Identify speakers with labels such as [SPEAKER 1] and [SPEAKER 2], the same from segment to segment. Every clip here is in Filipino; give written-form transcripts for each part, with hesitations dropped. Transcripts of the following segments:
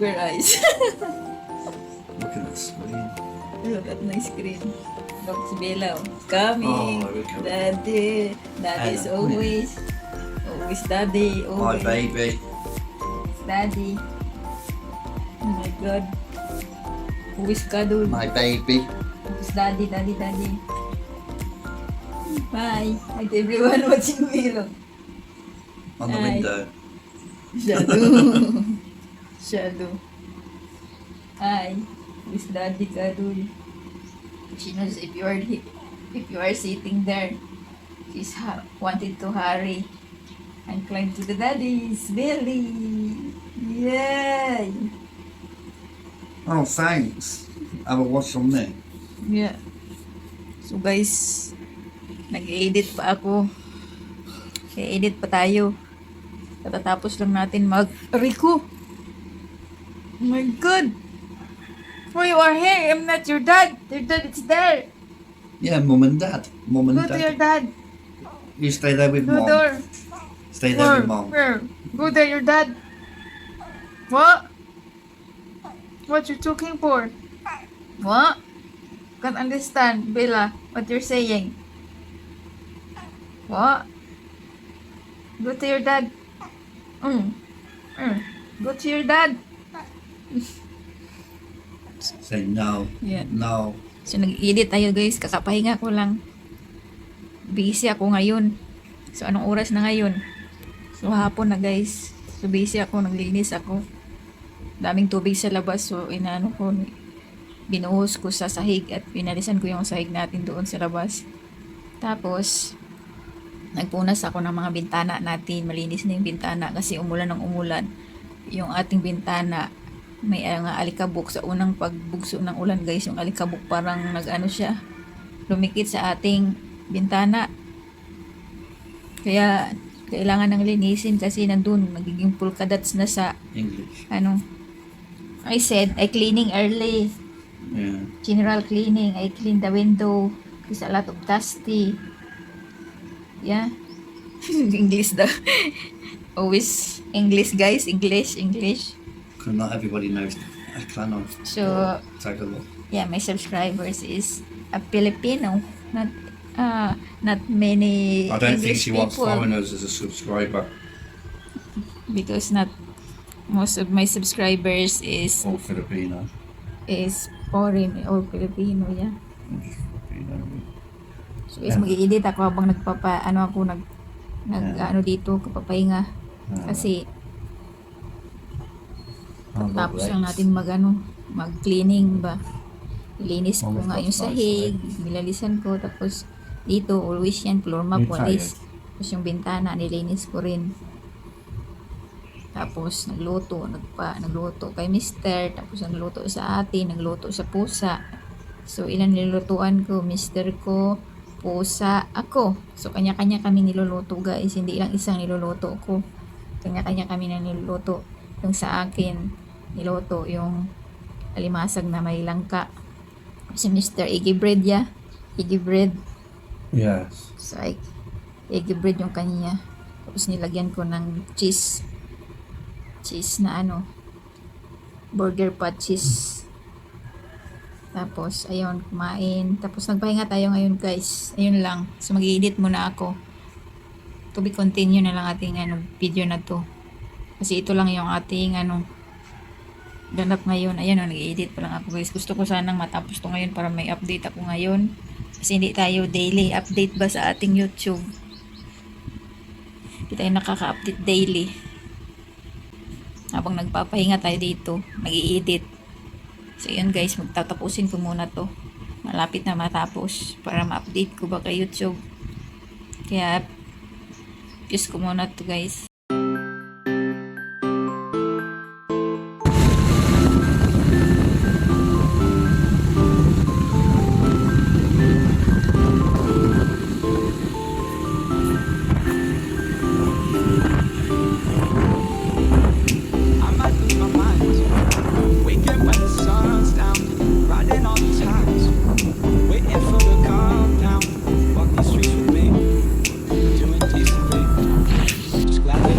[SPEAKER 1] square eyes.
[SPEAKER 2] Look at that screen.
[SPEAKER 1] Look at my screen. Look, si Bella. Oh. Coming.
[SPEAKER 2] Oh, look at
[SPEAKER 1] Daddy. Daddy's
[SPEAKER 2] Anna,
[SPEAKER 1] always. Always daddy.
[SPEAKER 2] My
[SPEAKER 1] Always.
[SPEAKER 2] baby.
[SPEAKER 1] Daddy. Oh my God. Always cuddle.
[SPEAKER 2] My baby.
[SPEAKER 1] Always daddy, daddy, daddy. Hi. Hi to everyone watching Willow.
[SPEAKER 2] On the
[SPEAKER 1] Hi.
[SPEAKER 2] window.
[SPEAKER 1] Shadow. Shadow. Hi. Always daddy cuddle. She knows if you are sitting there, she's wanted to hurry and climb to the daddy's belly. Yay!
[SPEAKER 2] Oh, thanks. Have a watch on me.
[SPEAKER 1] Yeah. So guys, nag-edit pa ako. I-edit pa tayo. Katatapos lang natin Rico! Oh my God! Why you are here? I'm not your dad. Your dad is there.
[SPEAKER 2] Yeah, mum and dad. Mum and
[SPEAKER 1] Go to your
[SPEAKER 2] dad.
[SPEAKER 1] dad.
[SPEAKER 2] You stay there with
[SPEAKER 1] Go
[SPEAKER 2] mum.
[SPEAKER 1] there.
[SPEAKER 2] Stay there with mum.
[SPEAKER 1] Where? Go there, your dad. What? What you talking for? What? Can't understand, Bella, what you're saying. What? Go to your dad. Go to your dad.
[SPEAKER 2] Say no.
[SPEAKER 1] Yeah.
[SPEAKER 2] No.
[SPEAKER 1] So, nag-edit tayo guys. Kakapahinga ko lang. Busy ako ngayon. So, anong oras na ngayon? So, hapon na guys. So, busy ako. Naglinis ako. Daming tubig sa labas. So, binuhos ko sa sahig at pinalisan ko yung sahig natin doon sa labas. Tapos, nagpunas ako ng mga bintana natin. Malinis na yung bintana kasi umulan ng umulan. Yung ating bintana, may alikabok sa unang pagbugso ng ulan guys. Yung alikabok parang nag-ano siya, lumikit sa ating bintana. Kaya, kailangan ng linisin kasi nandun, nagiging polka dots na sa,
[SPEAKER 2] English.
[SPEAKER 1] I said, I cleaning early.
[SPEAKER 2] Yeah.
[SPEAKER 1] General cleaning. I clean the window. There's a lot of dusty. Yeah. English daw. Always English guys. English.
[SPEAKER 2] Because not everybody knows. I cannot.
[SPEAKER 1] So,
[SPEAKER 2] Take a look.
[SPEAKER 1] yeah, my subscribers is a Filipino. Not many
[SPEAKER 2] I don't think
[SPEAKER 1] English
[SPEAKER 2] she wants
[SPEAKER 1] people.
[SPEAKER 2] foreigners as a subscriber.
[SPEAKER 1] Because not most of my subscribers is
[SPEAKER 2] Or Filipino.
[SPEAKER 1] foreign or Filipino, yeah.
[SPEAKER 2] Filipino.
[SPEAKER 1] So guys, mag-i-edit ako habang
[SPEAKER 2] Yeah.
[SPEAKER 1] dito, kapapahinga. Kasi tapos lang natin mag-cleaning ba. Ilinis ko nga yung sahig, nilalisan ko, tapos dito, always yan, floor map, walis. Tapos yung bintana, nilinis ko rin. Tapos nagluto kay mister, tapos nagluto sa atin, nagluto sa pusa. So ilan nilutuan ko, mister ko, pusa, ako. So kanya-kanya kami niluluto guys, hindi lang isang niluluto ko. Kanya-kanya kami na niluluto. Yung sa akin, niluto yung alimasag na may langka. Si Mr. Iggy Bread, yeah. Iggy Bread.
[SPEAKER 2] Yes.
[SPEAKER 1] So, Iggy Bread yung kanya. Tapos nilagyan ko ng cheese na burger pot cheese. Tapos, ayun, kumain. Tapos, nagpahinga tayo ngayon, guys. Ayun lang. So, mag-edit muna ako. To be continue na lang ating video na to. Kasi ito lang yung ating ganap ngayon. Ayan, nag-edit pa lang ako, guys. Gusto ko sanang matapos to ngayon para may update ako ngayon. Kasi hindi tayo daily update ba sa ating YouTube. Hindi tayo nakaka-update daily. Habang nagpapahinga tayo dito, nag-i-edit. So yun guys, magtatapusin ko muna to. Malapit na matapos para ma-update ko ba kay YouTube. Kaya, fuse ko muna to guys.
[SPEAKER 3] Glad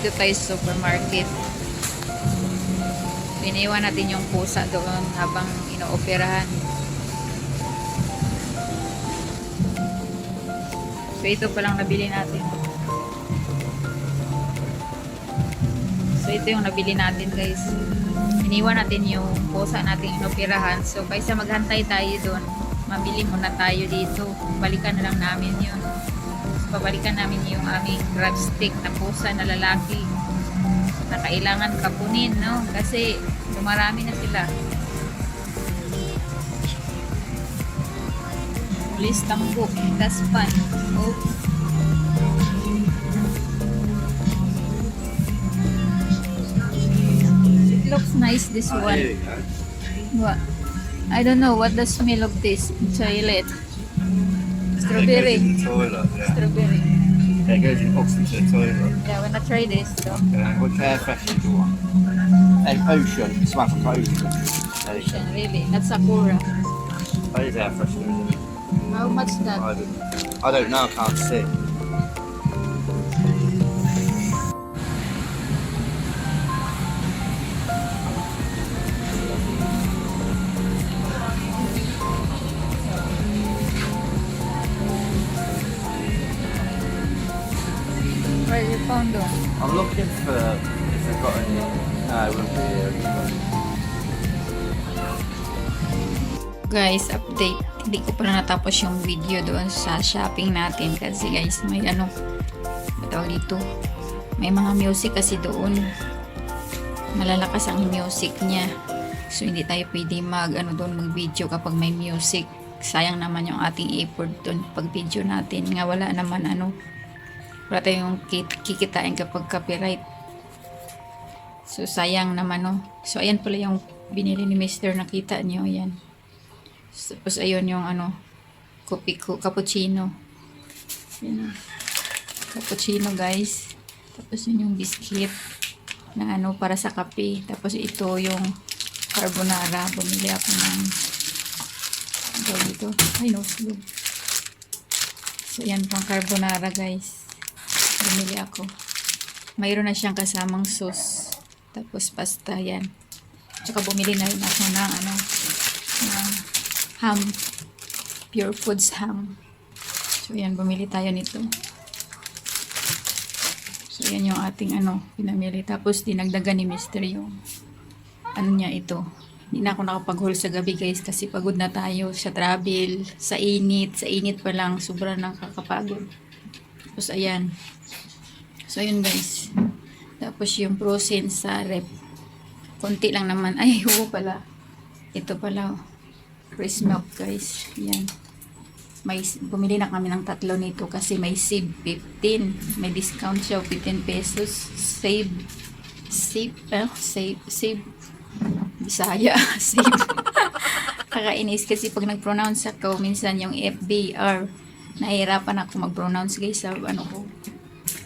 [SPEAKER 1] dito tayo sa supermarket. Iniwan natin yung pusa doon habang inooperahan. So ito pa lang nabili natin. So ito yung nabili natin guys. Iniwan natin yung pusa natin inoperahan. So kaysa maghantay tayo doon, mabili muna tayo dito. Balikan na lang namin yun. So babalikan namin yung aming crab stick na pusa na lalaki na kailangan kapunin, no? Kasi dumarami na sila. Please tambok. That's fun. Oops. It looks nice, this
[SPEAKER 2] Oh,
[SPEAKER 1] one.
[SPEAKER 2] here you go.
[SPEAKER 1] What? I don't know what the smell of this. Toilet.
[SPEAKER 2] It
[SPEAKER 1] Strawberry.
[SPEAKER 2] goes in the toilet, yeah.
[SPEAKER 1] Strawberry.
[SPEAKER 2] It goes in box into the toilet.
[SPEAKER 1] Yeah, I wanna try this though.
[SPEAKER 2] Which air freshener do you want? Ocean. Smells like ocean.
[SPEAKER 1] Ocean, really. Not Sakura.
[SPEAKER 2] That is air freshener, isn't it?
[SPEAKER 1] How much that?
[SPEAKER 2] I don't know, I can't see.
[SPEAKER 1] Where you found them?
[SPEAKER 2] I'm looking for if they've got any. No, it wouldn't be here.
[SPEAKER 1] Guys, update. Hindi ko pa natapos yung video doon sa shopping natin kasi guys, may ano, tawag dito, may mga music kasi doon. Malalakas ang music niya. So, hindi tayo pwede doon mag-video kapag may music. Sayang naman yung ating effort doon pag video natin. Nga wala naman wala tayong kikitain kapag copyright. So, sayang naman, no? So, ayan pala yung binili ni Mr. Nakita niyo, ayan. Tapos, ayun yung cappuccino. Ayan, cappuccino, guys. Tapos, yun yung biscuit na para sa kape. Tapos, ito yung carbonara. Bumili ako ng dito. Ay, no, slow. So, ayan pang carbonara, guys. Bumili ako. Mayroon na siyang kasamang sauce. Tapos pasta yan. Tsaka bumili na rin ako ng ng ham. Pure Foods ham. So yan, bumili tayo nito. So yan yung ating pinamili. Tapos dinagdagan ni Mr. yung niya ito. Hindi na ako nakapag-haul sa gabi guys kasi pagod na tayo sa travel, sa init. Sa init pa lang, sobrang nakakapagod. Tapos ayan. So yun guys. Tapos yung frozen sa rep. Konti lang naman. Ay, oo pala. Ito pala. Fresh milk guys. Yan. Bumili na kami ng 3 nito kasi may save 15. May discount siya 15 pesos. Save. Bisaya. Save. Kakainis kasi pag nag-pronounce ako, minsan yung FBR, nahihirapan ako mag-pronounce guys sa ko.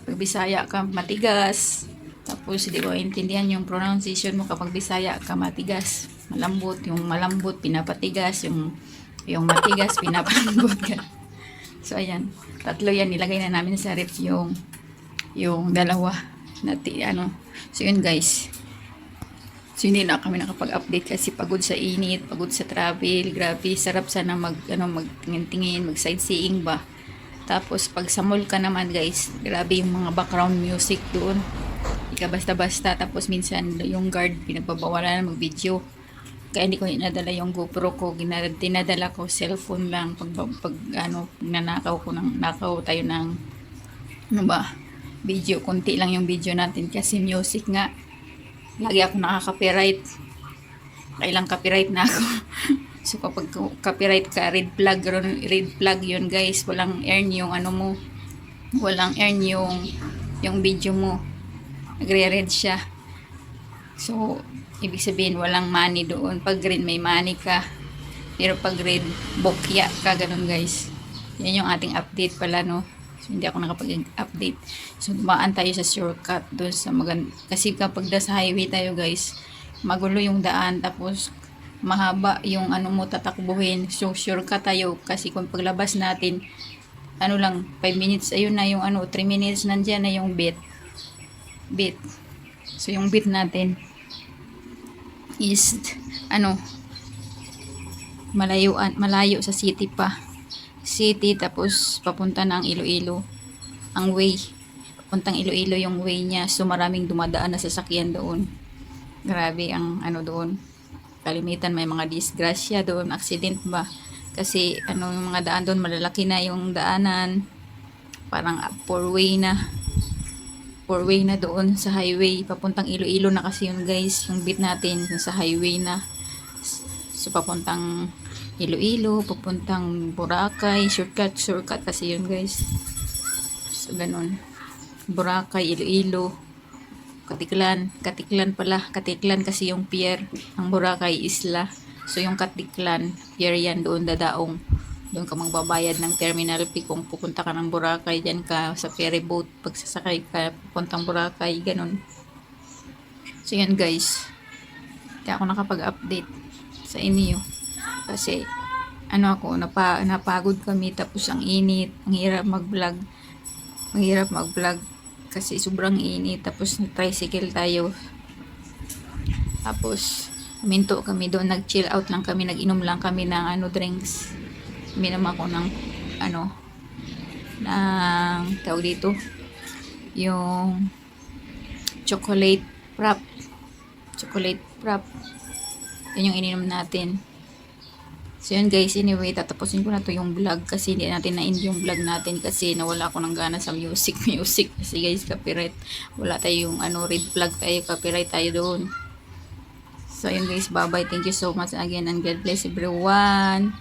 [SPEAKER 1] Pag Bisaya ka, matigas. Tapos, hindi ko intindihan yung pronunciation mo kapag Bisaya ka, matigas. Malambot. Yung malambot, pinapatigas. Yung matigas, pinapalambot ka. So, ayan. 3 yan. Nilagay na namin sa ref yung dalawa. So, yun guys. So, hindi na kami nakapag-update kasi pagod sa init, pagod sa travel. Grabe, sarap sana magtingin, mag-sightseeing ba. Tapos, pag sa mall ka naman guys, grabe yung mga background music doon. Ika basta-basta. Tapos, minsan yung guard, pinagpabawalan na mag-video. Kaya hindi ko inadala yung GoPro ko. Dinadala ko cellphone lang. Pag nanakaw tayo ng video. Kunti lang yung video natin kasi music nga. Lagi ako nakaka-copyright. Kailang copyright na ako. So kapag copyright ka, red flag yun guys. Walang earn yung mo. Walang earn yung video mo. Nagre-red siya. So, ibig sabihin walang money doon. Pag green may money ka. Pero pag red, bokya ka. Ganun guys. Yan yung ating update pala, no. So, hindi ako nakapag-update. So, dumaan tayo sa shortcut doon sa kasi kapag sa highway tayo guys, magulo yung daan. Tapos, mahaba yung mo tatakbuhin. So, shortcut tayo. Kasi kung paglabas natin, lang, 5 minutes, ayun na yung 3 minutes, nandyan na yung bet. beet. So yung beet natin is ano, malayo sa city pa. City, tapos papunta ng Iloilo. Ang way, papuntang Iloilo yung way niya. So maraming dumadaan na sasakyan doon. Grabe ang ano doon. Kalimitan may mga disgrasya doon, accident ba? Kasi ano, yung mga daan doon malalaki na yung daanan. Parang four-way na doon sa highway. Papuntang Iloilo na kasi yun guys. Yung beat natin yung sa highway na. So papuntang Iloilo, papuntang Boracay, shortcut kasi yun guys. So ganun. Boracay, Iloilo, Katiklan kasi yung pier. Ang Boracay isla. So yung Katiklan, pier yan, doon dadaong. Doon ka magbabayad ng terminal fee kung pupunta ka ng Boracay. Diyan ka sa ferry boat, pagsasakay ka pupuntang Boracay, ganun. So yan guys, kaya ako nakapag-update sa inyo kasi ano ako, napagod kami, tapos ang init, ang hirap mag-vlog kasi sobrang init, tapos tricycle tayo, tapos minto kami doon, nag-chill out lang kami, nag-inom lang kami ng drinks. Minom ako ng tawag dito, yung chocolate frap, yun yung ininom natin. So yun guys, anyway, tatapusin ko na to yung vlog kasi hindi natin na-end yung vlog natin kasi nawala ako ng gana sa music kasi guys, copyright. Wala tayong red flag tayo, copyright tayo doon. So yun guys, bye bye, thank you so much again and God bless everyone.